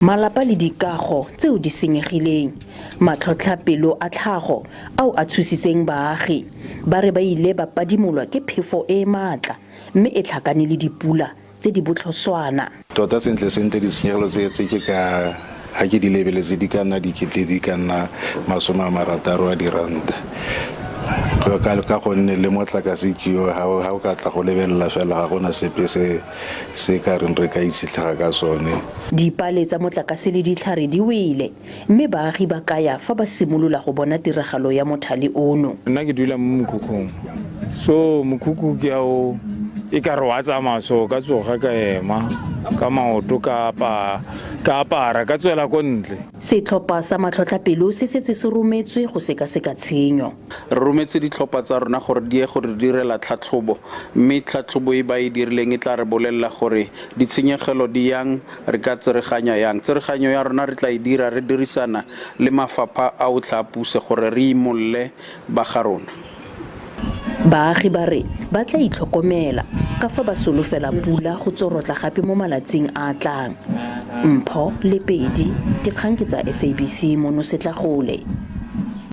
Malapa le dikago tseo di senyegileng, matlhotlhapelo a tlhago ao a tshositseng baagi ba re ba ile ba padimolwa ke phefo e maatla mme e tlhakane le dipula tse di botlhoswana. Tota sentle ditshenyegelo tse ke ka ha ke di lebeletse di ka nna dikete di ka nna R60 a diranta. Ka gonne le motlakase ke yo ha o ka tla go lebelela fela ga gona sepe se ka reng re ka itshetlega ka sone. Dipale tsa motlakase le ditlhare di wele mme baagi ba kaya fa ba simolola go bona tiragalo ya mothale ono. Nna ke dula mo mokhukhung, so mokhukhu ke ao e ka re wa tsamaya so ka tsoga ka ema ka maoto ka apara ka tswela ko ntle. Setlhopha sa matlhotlhapelo se setse se rometswe go sekaseka tshenyo. Re rometse ditlhopha tsa rona gore di ye gore direla tlhatlhobo mme tlhatlhobo e ba e dirileng e tla re bolelela gore ditshenyegelo di yang re ka tsereganya yang. Tsereganyo ya rona re tla e dira re dirisana le mafapha a o tla puse gore re imolle ba ga rona. Baagi ba re ba tla itlhokomela ka fa ba solofela pula go tsorotla gape mo malatsing a tlang. Mpho Lepedi, dikgang ke tsa SABC mo Nosetlhagole.